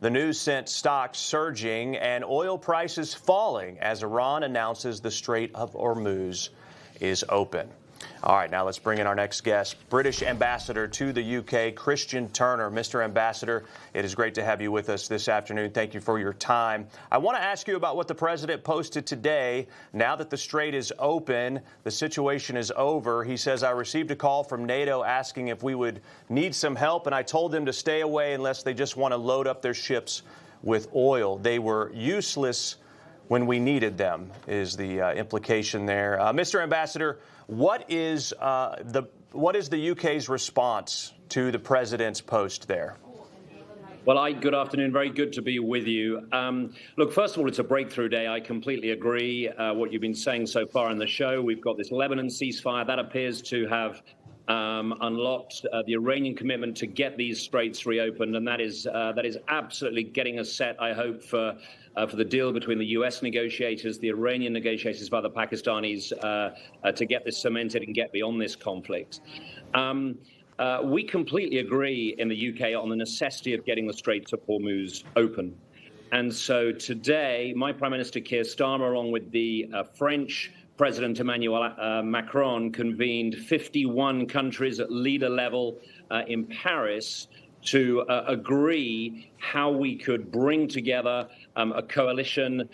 The news sent stocks surging and oil prices falling as Iran announces the Strait of Hormuz is open. All right, now let's bring in our next guest, British Ambassador to the UK, Christian Turner. Mr. Ambassador, it is great to have you with us this afternoon. Thank you for your time. I want to ask you about what the president posted today. Now that the strait is open, the situation is over. He says, I received a call from NATO asking if we would need some help, and I told them to stay away unless they just want to load up their ships with oil. They were useless when we needed them, is the implication there. Mr. Ambassador, what is the UK's response to the president's post there? Well, Ike, good afternoon. Very good to be with you. Look, first of all, it's a breakthrough day. I completely agree what you've been saying so far in the show. We've got this Lebanon ceasefire that appears to have unlocked the Iranian commitment to get these straits reopened, and that is absolutely getting us set, I hope, for the deal between the U.S. negotiators, the Iranian negotiators, by the Pakistanis to get this cemented and get beyond this conflict. We completely agree in the UK on the necessity of getting the Strait of Hormuz open. And so today, my Prime Minister Keir Starmer, along with the French President Emmanuel Macron, convened 51 countries at leader level in Paris to agree how we could bring together a coalition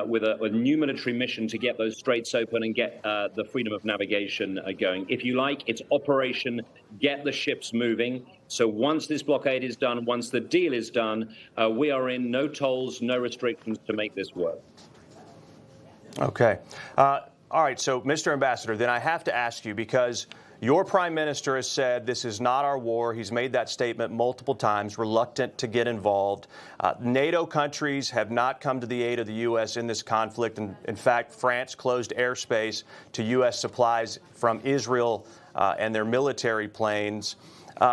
with a new military mission to get those straits open and get the freedom of navigation going. If you like, it's Operation Get the Ships Moving. So once this blockade is done, once the deal is done, we are in no tolls, no restrictions to make this work. Okay. All right. So, Mr. Ambassador, then I have to ask you, because your prime minister has said this is not our war. He's made that statement multiple times, reluctant to get involved. NATO countries have not come to the aid of the U.S. in this conflict. And in fact, France closed airspace to U.S. supplies from Israel and their military planes.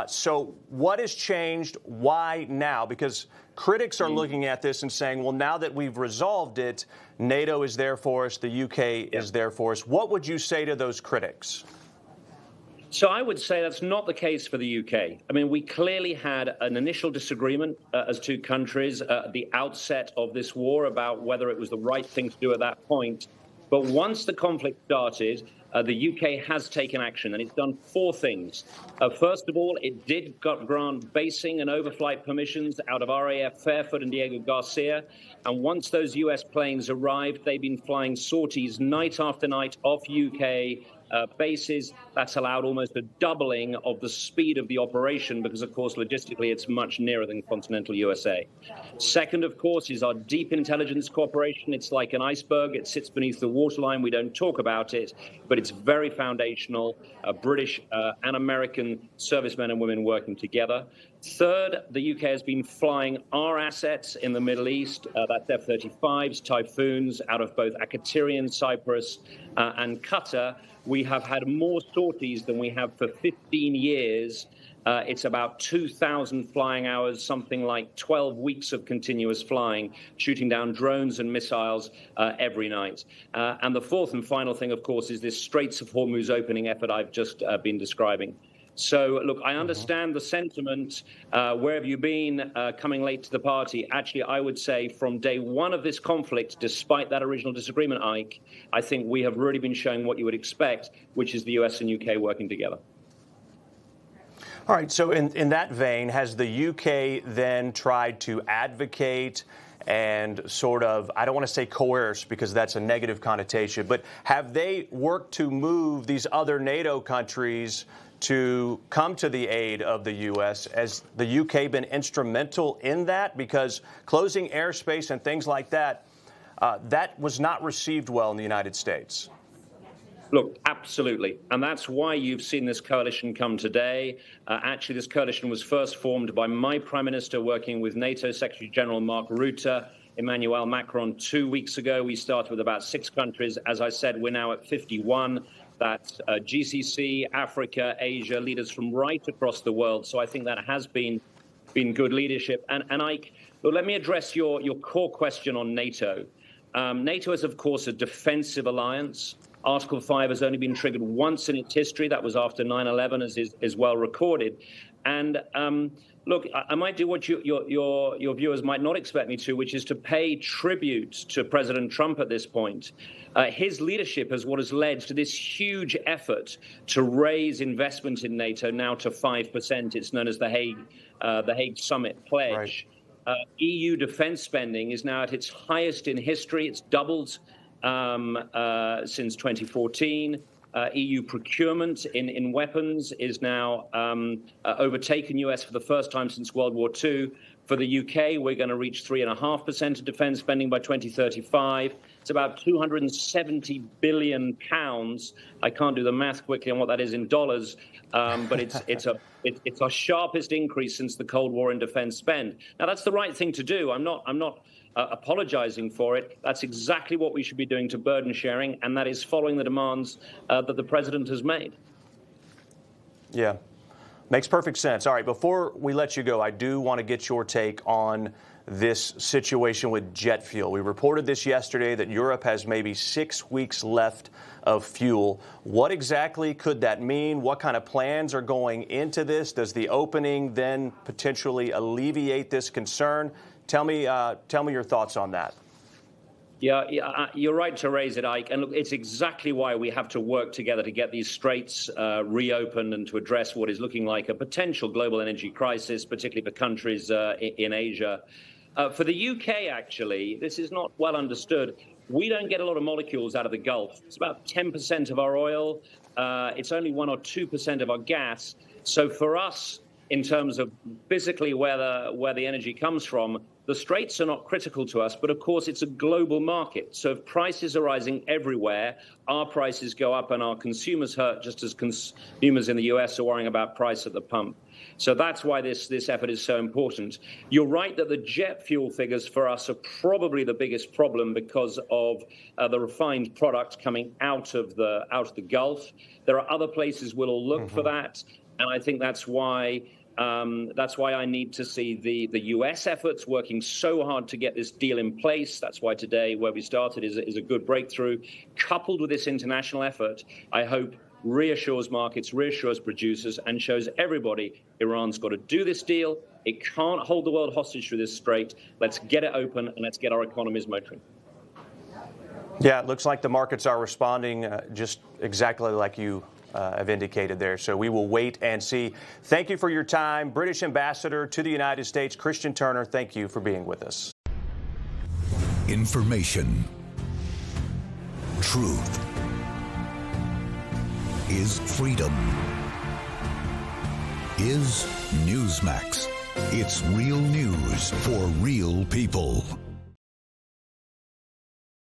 So what has changed? Why now? Because critics are looking at this and saying, well, now that we've resolved it, NATO is there for us, the UK is there for us. What would you say to those critics? So I would say that's not the case for the UK. I mean, we clearly had an initial disagreement as two countries at the outset of this war about whether it was the right thing to do at that point. But once the conflict started, the UK has taken action, and it's done four things. First of all, it did grant basing and overflight permissions out of RAF Fairfoot and Diego Garcia. And once those US planes arrived, they've been flying sorties night after night off UK bases. That's allowed almost a doubling of the speed of the operation because, of course, logistically, it's much nearer than continental USA. Second, of course, is our deep intelligence cooperation. It's like an iceberg. It sits beneath the waterline. We don't talk about it, but it's very foundational. British and American servicemen and women working together. Third, the UK has been flying our assets in the Middle East. That's F-35s, Typhoons, out of both Akaterian, Cyprus, and Qatar. We have had more sorties than we have for 15 years. It's about 2,000 flying hours, something like 12 weeks of continuous flying, shooting down drones and missiles every night. And the fourth and final thing, of course, is this Straits of Hormuz opening effort I've just been describing. So, look, I understand the sentiment. Where have you been coming late to the party? Actually, I would say from day one of this conflict, despite that original disagreement, Ike, I think we have really been showing what you would expect, which is the US and UK working together. All right. So in that vein, has the UK then tried to advocate and sort of, I don't want to say coerce because that's a negative connotation, but have they worked to move these other NATO countries to come to the aid of the U.S.? Has the UK been instrumental in that? Because closing airspace and things like that, that was not received well in the United States. Look, absolutely. And that's why you've seen this coalition come today. Actually, this coalition was first formed by my Prime Minister working with NATO Secretary General Mark Rutte, Emmanuel Macron 2 weeks ago. We started with about 6 countries. As I said, we're now at 51. That's GCC, Africa, Asia, leaders from right across the world. So I think that has been good leadership. And Ike, look, let me address your core question on NATO. NATO is, of course, a defensive alliance. Article 5 has only been triggered once in its history. That was after 9/11, as is well recorded. And Look, I might do what your viewers might not expect me to, which is to pay tribute to President Trump at this point. His leadership is what has led to this huge effort to raise investment in NATO now to 5%. It's known as the Hague Summit Pledge. Right. EU defense spending is now at its highest in history. It's doubled since 2014. EU procurement in weapons is now overtaken US for the first time since World War II. For the UK, we're going to reach 3.5% of defense spending by 2035. It's about 270 billion pounds. I can't do the math quickly on what that is in dollars, but it's our sharpest increase since the Cold War in defense spend. Now, that's the right thing to do. I'm not apologizing for it. That's exactly what we should be doing to burden sharing, and that is following the demands that the president has made. Yeah, makes perfect sense. All right, before we let you go, I do want to get your take on this situation with jet fuel. We reported this yesterday that Europe has maybe 6 weeks left of fuel. What exactly could that mean? What kind of plans are going into this? Does the opening then potentially alleviate this concern? Tell me your thoughts on that. Yeah, you're right to raise it, Ike. And look, it's exactly why we have to work together to get these straits reopened and to address what is looking like a potential global energy crisis, particularly for countries in Asia. For the UK, actually, this is not well understood. We don't get a lot of molecules out of the Gulf. It's about 10% of our oil. It's only 1 or 2% of our gas. So for us, in terms of physically where the energy comes from, the straits are not critical to us, but of course it's a global market. So if prices are rising everywhere, our prices go up and our consumers hurt, just as consumers in the US are worrying about price at the pump. So that's why this effort is so important. You're right that the jet fuel figures for us are probably the biggest problem because of the refined product coming out of the Gulf. There are other places we'll look for that, and I think that's why I need to see the U.S. efforts working so hard to get this deal in place. That's why today, where we started, is a good breakthrough. Coupled with this international effort, I hope reassures markets, reassures producers, and shows everybody Iran's got to do this deal. It can't hold the world hostage through this strait. Let's get it open and let's get our economies motoring. Yeah, it looks like the markets are responding just exactly like you have indicated there. So we will wait and see. Thank you for your time. British Ambassador to the United States, Christian Turner, thank you for being with us. Information. Truth. Is freedom. Is Newsmax. It's real news for real people.